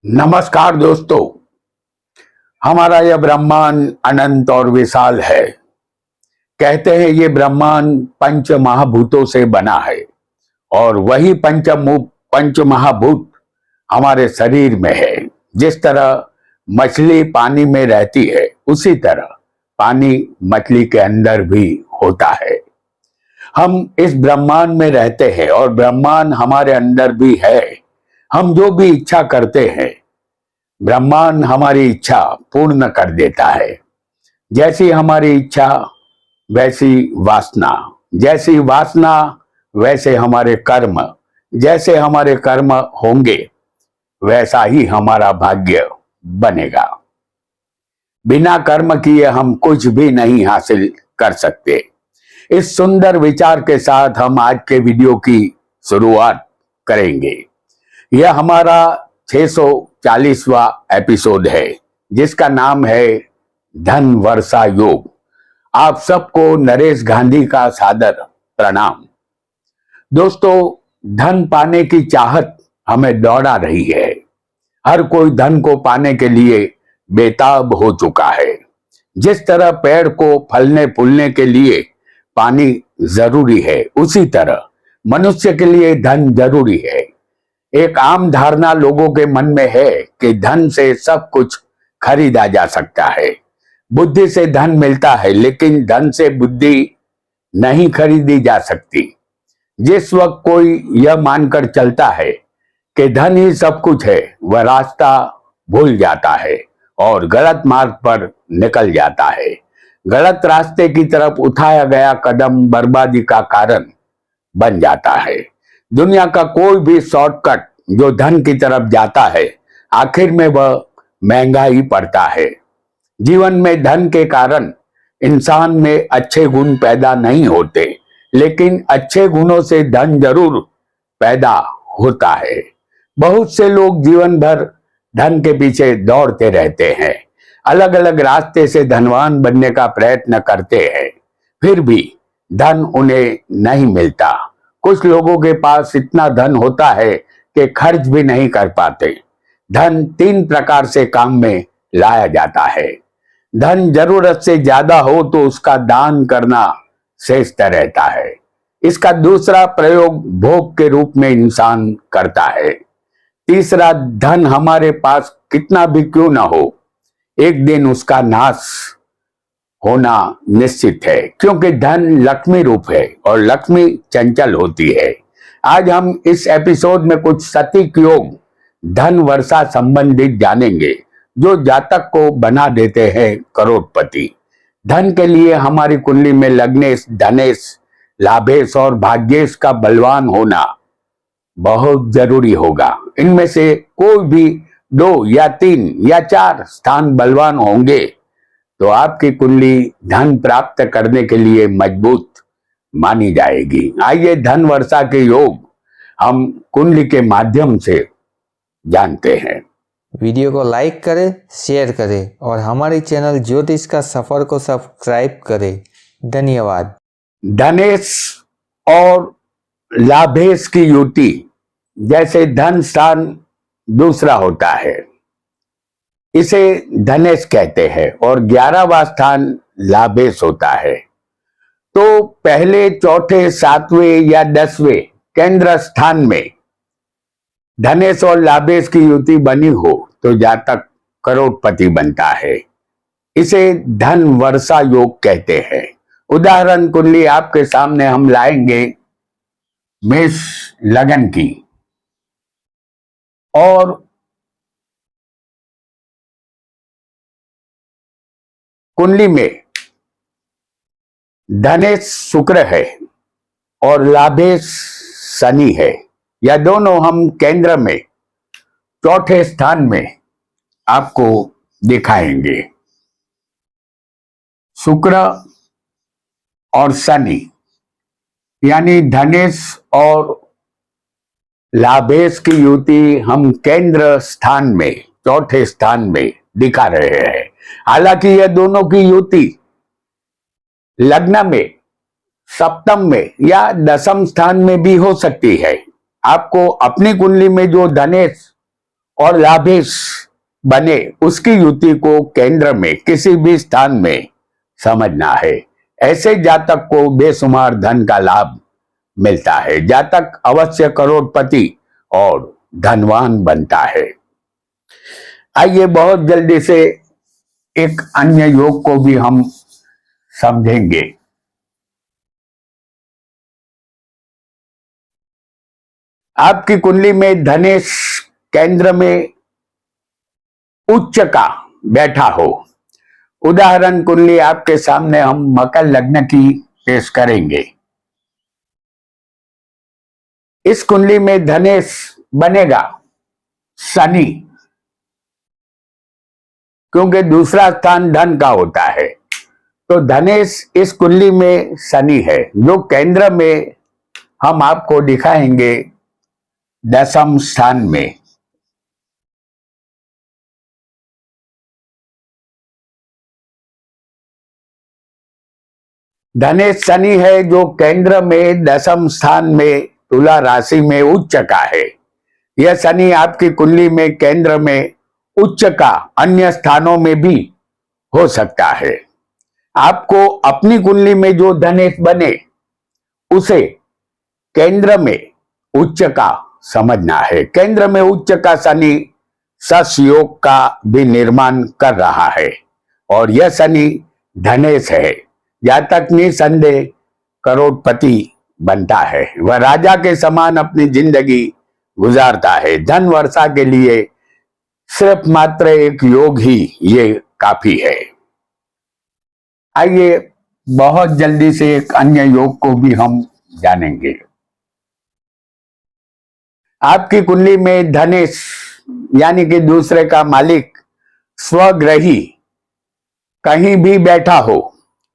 नमस्कार दोस्तों। हमारा यह ब्रह्मांड अनंत और विशाल है। कहते हैं ये ब्रह्मांड पंच महाभूतों से बना है और वही पंच महाभूत हमारे शरीर में है। जिस तरह मछली पानी में रहती है उसी तरह पानी मछली के अंदर भी होता है। हम इस ब्रह्मांड में रहते हैं और ब्रह्मांड हमारे अंदर भी है। हम जो भी इच्छा करते हैं ब्रह्मांड हमारी इच्छा पूर्ण कर देता है। जैसी हमारी इच्छा वैसी वासना, जैसी वासना वैसे हमारे कर्म, जैसे हमारे कर्म होंगे वैसा ही हमारा भाग्य बनेगा। बिना कर्म किए हम कुछ भी नहीं हासिल कर सकते। इस सुंदर विचार के साथ हम आज के वीडियो की शुरुआत करेंगे। यह हमारा 640वां एपिसोड है जिसका नाम है धन वर्षा योग। आप सबको नरेश गांधी का सादर प्रणाम। दोस्तों, धन पाने की चाहत हमें दौड़ा रही है। हर कोई धन को पाने के लिए बेताब हो चुका है। जिस तरह पेड़ को फलने फूलने के लिए पानी जरूरी है उसी तरह मनुष्य के लिए धन जरूरी है। एक आम धारणा लोगों के मन में है कि धन से सब कुछ खरीदा जा सकता है। बुद्धि से धन मिलता है लेकिन धन से बुद्धि नहीं खरीदी जा सकती। जिस वक्त कोई यह मानकर चलता है कि धन ही सब कुछ है वह रास्ता भूल जाता है और गलत मार्ग पर निकल जाता है। गलत रास्ते की तरफ उठाया गया कदम बर्बादी का कारण बन जाता है। दुनिया का कोई भी शॉर्टकट जो धन की तरफ जाता है आखिर में वह महंगा ही पड़ता है। जीवन में धन के कारण इंसान में अच्छे गुण पैदा नहीं होते लेकिन अच्छे गुणों से धन जरूर पैदा होता है। बहुत से लोग जीवन भर धन के पीछे दौड़ते रहते हैं, अलग अलग रास्ते से धनवान बनने का प्रयत्न करते हैं, फिर भी धन उन्हें नहीं मिलता। कुछ लोगों के पास इतना धन होता है कि खर्च भी नहीं कर पाते। धन 3 प्रकार से काम में लाया जाता है। धन जरूरत से ज्यादा हो तो उसका दान करना श्रेष्ठ रहता है। इसका दूसरा प्रयोग भोग के रूप में इंसान करता है। तीसरा, धन हमारे पास कितना भी क्यों ना हो एक दिन उसका नाश होना निश्चित है, क्योंकि धन लक्ष्मी रूप है और लक्ष्मी चंचल होती है। आज हम इस एपिसोड में कुछ सटीक योग धन वर्षा संबंधित जानेंगे जो जातक को बना देते हैं करोड़पति। धन के लिए हमारी कुंडली में लग्नेश, धनेश, लाभेश और भाग्येश का बलवान होना बहुत जरूरी होगा। इनमें से कोई भी 2 या 3 या 4 स्थान बलवान होंगे तो आपकी कुंडली धन प्राप्त करने के लिए मजबूत मानी जाएगी। आइए धन वर्षा के योग हम कुंडली के माध्यम से जानते हैं। वीडियो को लाइक करें, शेयर करें और हमारे चैनल ज्योतिष का सफर को सब्सक्राइब करें। धन्यवाद। धनेश और लाभेश की युति जैसे धन स्थान दूसरा होता है इसे धनेश कहते हैं और 11वां स्थान लाभेश होता है। तो पहले, चौथे, 7वें या 10वें केंद्र स्थान में धनेश और लाभेश की युति बनी हो तो जातक करोड़पति बनता है। इसे धन वर्षा योग कहते हैं। उदाहरण कुंडली आपके सामने हम लाएंगे मेष लगन की और कुंडली में धनेश शुक्र है और लाभेश शनि है। यह दोनों हम केंद्र में चौथे स्थान में आपको दिखाएंगे। शुक्र और शनि यानी धनेश और लाभेश की युति हम केंद्र स्थान में चौथे स्थान में दिखा रहे हैं। हालांकि यह दोनों की युति लग्न में, सप्तम में या दशम स्थान में भी हो सकती है। आपको अपनी कुंडली में जो धनेश और लाभेश बने, उसकी युति को केंद्र में किसी भी स्थान में समझना है। ऐसे जातक को बेशुमार धन का लाभ मिलता है। जातक अवश्य करोड़पति और धनवान बनता है। आइए बहुत जल्दी से एक अन्य योग को भी हम समझेंगे। आपकी कुंडली में धनेश केंद्र में उच्च का बैठा हो, उदाहरण कुंडली आपके सामने हम मकर लग्न की पेश करेंगे। इस कुंडली में धनेश बनेगा शनि, क्योंकि दूसरा स्थान धन का होता है। तो धनेश इस कुंडली में शनि है, जो केंद्र में हम आपको दिखाएंगे 10वें स्थान में। धनेश शनि है जो केंद्र में 10वें स्थान में तुला राशि में उच्च का है। यह शनि आपकी कुंडली में केंद्र में उच्च का अन्य स्थानों में भी हो सकता है। आपको अपनी कुंडली में जो धनेश बने उसे केंद्र में उच्च का समझना है। केंद्र में उच्च का शनि सस योग का भी निर्माण कर रहा है और यह शनि धनेश है। जातक निसंदेह करोड़पति बनता है। वह राजा के समान अपनी जिंदगी गुजारता है। धन वर्षा के लिए सिर्फ मात्र एक योग ही ये काफी है। आइए बहुत जल्दी से एक अन्य योग को भी हम जानेंगे। आपकी कुंडली में धनेश यानी कि दूसरे का मालिक स्वग्रही कहीं भी बैठा हो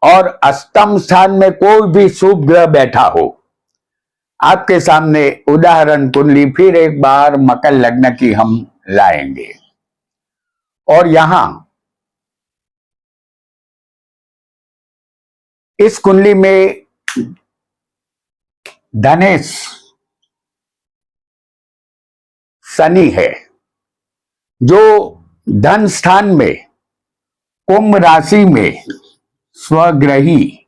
और अष्टम स्थान में कोई भी शुभ ग्रह बैठा हो, आपके सामने उदाहरण कुंडली फिर एक बार मकर लग्न की हम लाएंगे। और यहां इस कुंडली में धनेश शनि है, जो धन स्थान में कुंभ राशि में स्वग्रही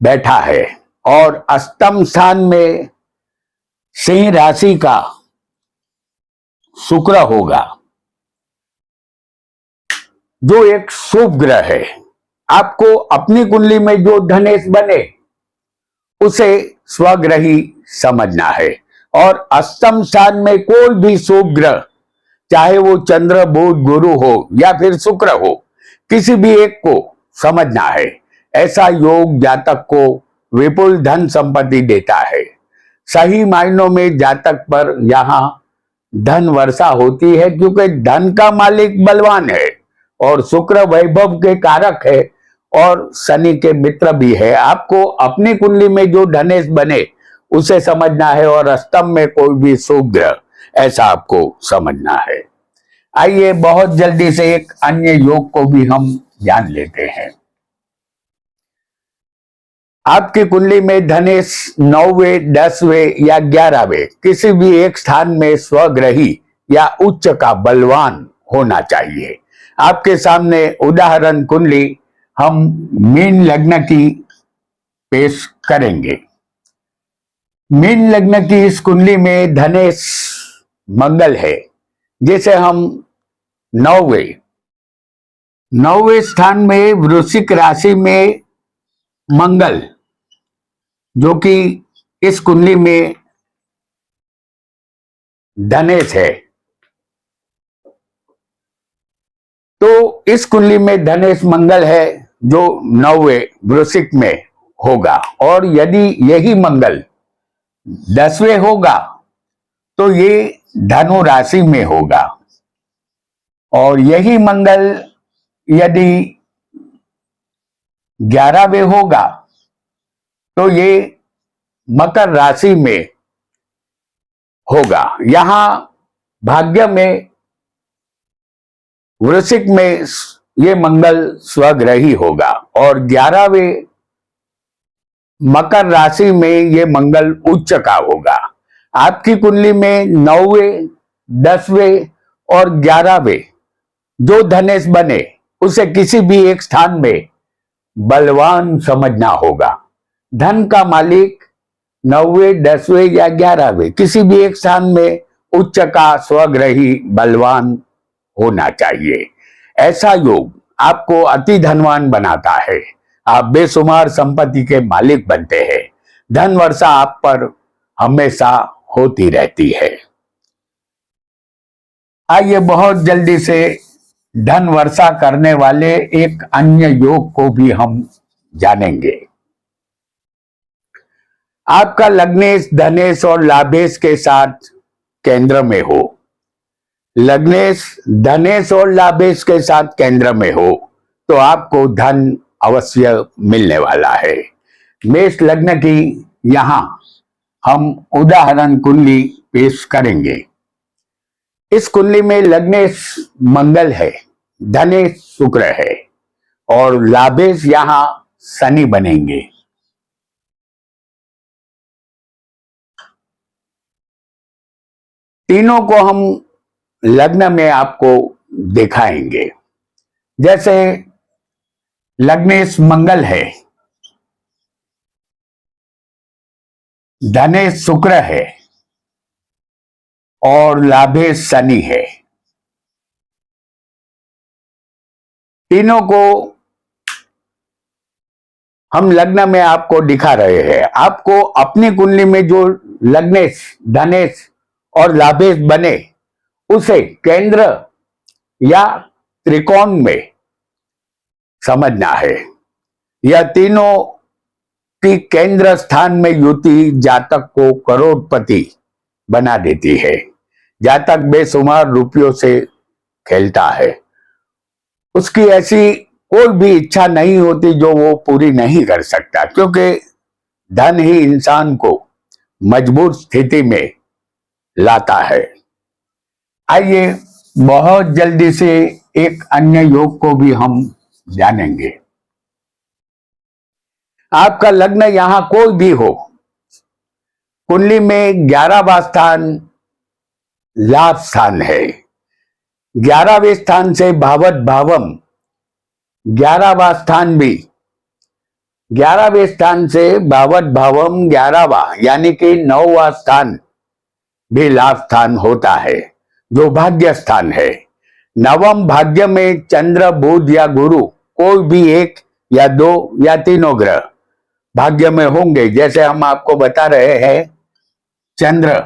बैठा है और अष्टम स्थान में सिंह राशि का शुक्र होगा, जो एक शुभ ग्रह है। आपको अपनी कुंडली में जो धनेश बने उसे स्वग्रही समझना है और अष्टम स्थान में कोई भी शुभ ग्रह, चाहे वो चंद्र बुध गुरु हो या फिर शुक्र हो, किसी भी एक को समझना है। ऐसा योग जातक को विपुल धन संपत्ति देता है। सही मायनों में जातक पर यहां धन वर्षा होती है, क्योंकि धन का मालिक बलवान है और शुक्र वैभव के कारक है और शनि के मित्र भी है। आपको अपनी कुंडली में जो धनेश बने उसे समझना है और अष्टम में कोई भी शुभ ग्रह, ऐसा आपको समझना है। आइए बहुत जल्दी से एक अन्य योग को भी हम जान लेते हैं। आपकी कुंडली में धनेश 9वें 10वें या 11वें किसी भी एक स्थान में स्वग्रही या उच्च का बलवान होना चाहिए। आपके सामने उदाहरण कुंडली हम मीन लग्न की पेश करेंगे। मीन लग्न की इस कुंडली में धनेश मंगल है, जिसे हम 9वें स्थान में वृश्चिक राशि में मंगल, जो कि इस कुंडली में धनेश है, तो इस कुंडली में धनेश मंगल है जो 9वें वृश्चिक में होगा। और यदि यही मंगल 10वें होगा तो ये धनु राशि में होगा और यही मंगल यदि 11वें होगा तो ये मकर राशि में होगा। यहां भाग्य में वृश्चिक में ये मंगल स्वग्रही होगा और 11वें मकर राशि में ये मंगल उच्च का होगा। आपकी कुंडली में 9वें 10वें और 11वें जो धनेश बने उसे किसी भी एक स्थान में बलवान समझना होगा। धन का मालिक 9वें, 10वें या 11वें किसी भी एक स्थान में उच्च का स्वग्रही बलवान होना चाहिए। ऐसा योग आपको अति धनवान बनाता है। आप बेशुमार संपत्ति के मालिक बनते हैं। धन वर्षा आप पर हमेशा होती रहती है। आइए बहुत जल्दी से धन वर्षा करने वाले एक अन्य योग को भी हम जानेंगे। आपका लग्नेश, धनेश और लाभेश के साथ केंद्र में हो, लग्नेश, धनेश और लाभेश के साथ केंद्र में हो तो आपको धन अवश्य मिलने वाला है। मेष लग्न की यहां हम उदाहरण कुंडली पेश करेंगे। इस कुंडली में लग्नेश मंगल है, धनेश शुक्र है और लाभेश यहां शनि बनेंगे। तीनों को हम लग्न में आपको दिखाएंगे। जैसे लग्नेश मंगल है, धनेश शुक्र है और लाभेश शनि है। तीनों को हम लग्न में आपको दिखा रहे हैं। आपको अपनी कुंडली में जो लग्नेश, धनेश और लाभेश बने उसे केंद्र या त्रिकोण में समझना है। यह तीनों की केंद्र स्थान में युति जातक को करोड़पति बना देती है। जातक बेशुमार रुपयों से खेलता है। उसकी ऐसी कोई भी इच्छा नहीं होती जो वो पूरी नहीं कर सकता, क्योंकि धन ही इंसान को मजबूत स्थिति में लाता है। आइए बहुत जल्दी से एक अन्य योग को भी हम जानेंगे। आपका लग्न यहां कोई भी हो, कुंडली में 11वां स्थान लाभ स्थान है। 11वें स्थान से भावत भावम, 11वां स्थान भी 11वें स्थान से भावत भावम 11वां यानी कि 9वां स्थान भी लाभ स्थान होता है, जो भाग्य स्थान है। नवम भाग्य में चंद्र, बुध या गुरु कोई भी एक या दो या तीनों ग्रह भाग्य में होंगे। जैसे हम आपको बता रहे हैं, चंद्र,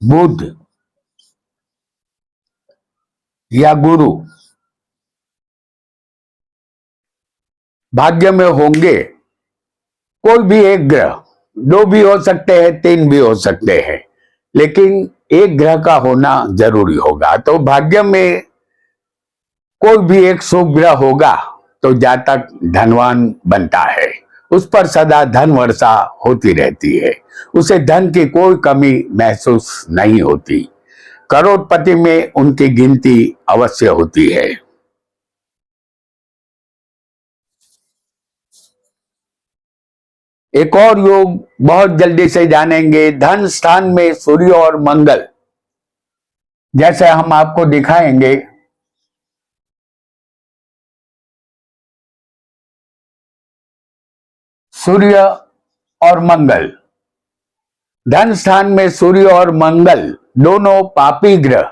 बुध या गुरु भाग्य में होंगे। कोई भी एक ग्रह, दो भी हो सकते हैं, तीन भी हो सकते हैं, लेकिन एक ग्रह का होना जरूरी होगा। तो भाग्य में कोई भी एक शुभ ग्रह होगा तो जातक धनवान बनता है। उस पर सदा धन वर्षा होती रहती है। उसे धन की कोई कमी महसूस नहीं होती। करोड़पति में उनकी गिनती अवश्य होती है। एक और योग बहुत जल्दी से जानेंगे। धन स्थान में सूर्य और मंगल, जैसे हम आपको दिखाएंगे। सूर्य और मंगल, धन स्थान में सूर्य और मंगल दोनों पापी ग्रह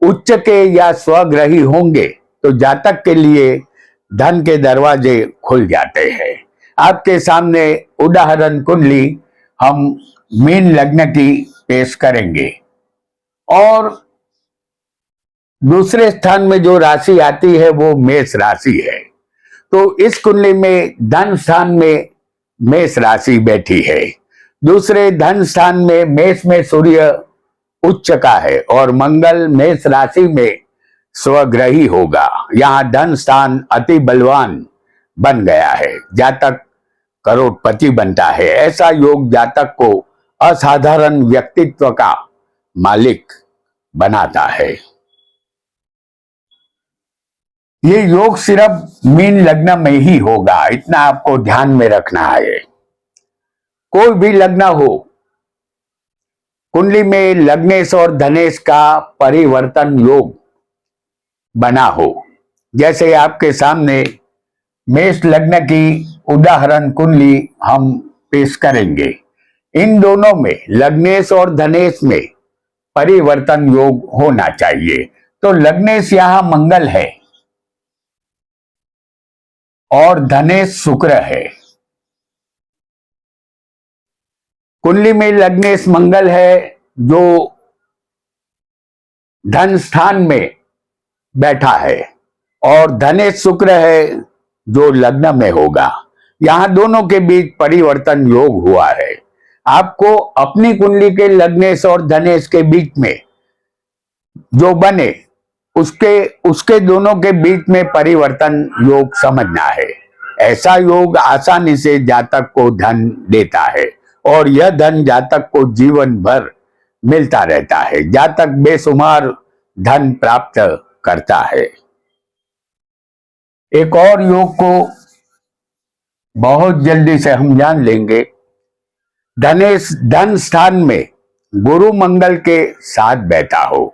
उच्च के या स्वग्रही होंगे तो जातक के लिए धन के दरवाजे खुल जाते हैं। आपके सामने उदाहरण कुंडली हम मीन लग्न की पेश करेंगे और दूसरे स्थान में जो राशि आती है वो मेष राशि है। तो इस कुंडली में धन स्थान में मेष राशि बैठी है। दूसरे धन स्थान में मेष में सूर्य उच्च का है और मंगल मेष राशि में स्वग्रही होगा। यहाँ धन स्थान अति बलवान बन गया है। जातक करोड़पति बनता है। ऐसा योग जातक को असाधारण व्यक्तित्व का मालिक बनाता है। ये योग सिर्फ मीन लग्न में ही होगा, इतना आपको ध्यान में रखना है। कोई भी लग्न हो, कुंडली में लग्नेश और धनेश का परिवर्तन योग बना हो। जैसे आपके सामने मेष लग्न की उदाहरण कुंडली हम पेश करेंगे। इन दोनों में लग्नेश और धनेश में परिवर्तन योग होना चाहिए। तो लग्नेश यहां मंगल है और धनेश शुक्र है। कुंडली में लग्नेश मंगल है जो धन स्थान में बैठा है और धनेश शुक्र है जो लग्न में होगा। यहां दोनों के बीच परिवर्तन योग हुआ है। आपको अपनी कुंडली के लग्नेश और धनेश के बीच में जो बने उसके दोनों के बीच में परिवर्तन योग समझना है। ऐसा योग आसानी से जातक को धन देता है और यह धन जातक को जीवन भर मिलता रहता है। जातक बेशुमार धन प्राप्त करता है। एक और योग को बहुत जल्दी से हम जान लेंगे। धनेश धन स्थान में गुरु मंगल के साथ बैठा हो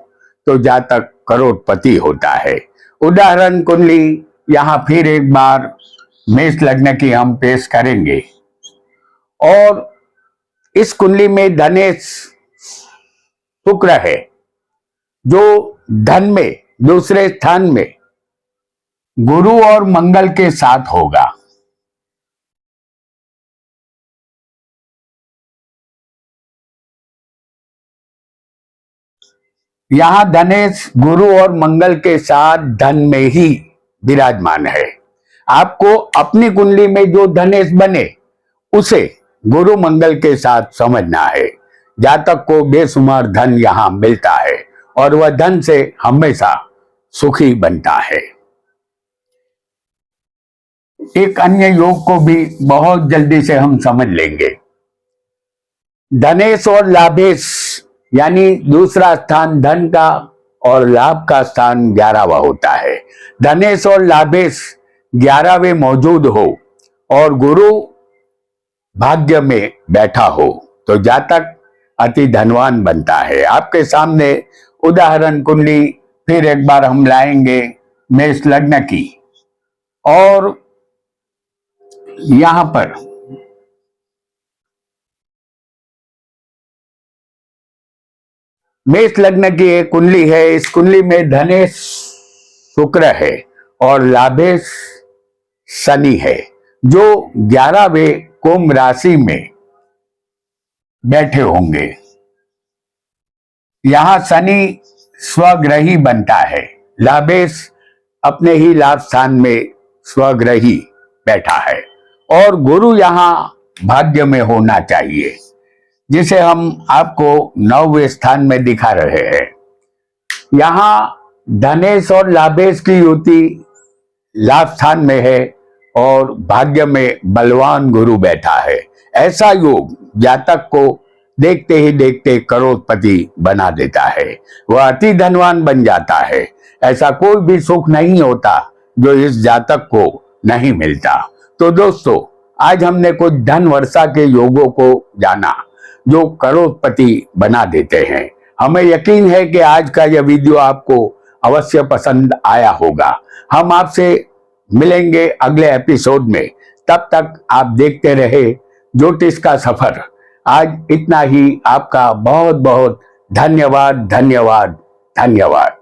तो जातक करोड़पति होता है। उदाहरण कुंडली यहां फिर एक बार मेष लग्न की हम पेश करेंगे और इस कुंडली में धनेश शुक्र है जो धन में दूसरे स्थान में गुरु और मंगल के साथ होगा। यहां धनेश गुरु और मंगल के साथ धन में ही विराजमान है। आपको अपनी कुंडली में जो धनेश बने उसे गुरु मंगल के साथ समझना है। जातक को बेशुमार धन यहां मिलता है और वह धन से हमेशा सुखी बनता है। एक अन्य योग को भी बहुत जल्दी से हम समझ लेंगे। धनेश और लाभेश यानी दूसरा स्थान धन का और लाभ का स्थान 11वां होता है। धनेश और लाभेश 11वें मौजूद हो और गुरु भाग्य में बैठा हो तो जातक अति धनवान बनता है। आपके सामने उदाहरण कुंडली फिर एक बार हम लाएंगे मेष लग्न की और यहां पर मेष लग्न की एक कुंडली है। इस कुंडली में धनेश शुक्र है और लाभेश शनि है जो 11वें कुंभ राशि में बैठे होंगे। यहां शनि स्वग्रही बनता है। लाभेश अपने ही लाभ स्थान में स्वग्रही बैठा है और गुरु यहां भाग्य में होना चाहिए जिसे हम आपको 9वें स्थान में दिखा रहे हैं। यहां धनेश और लाभेश की युति लाभ स्थान में है और भाग्य में बलवान गुरु बैठा है। ऐसा योग जातक को देखते ही देखते करोड़पति बना देता है। वह अति धनवान बन जाता है। ऐसा कोई भी सुख नहीं होता जो इस जातक को नहीं मिलता। तो दोस्तों, आज हमने कुछ धन वर्षा के योगों को जाना जो करोड़पति बना देते हैं। हमें यकीन है कि आज का यह वीडियो आपको अवश्य पसंद आया होगा। हम आपसे मिलेंगे अगले एपिसोड में। तब तक आप देखते रहे ज्योतिष का सफर। आज इतना ही। आपका बहुत बहुत धन्यवाद धन्यवाद धन्यवाद।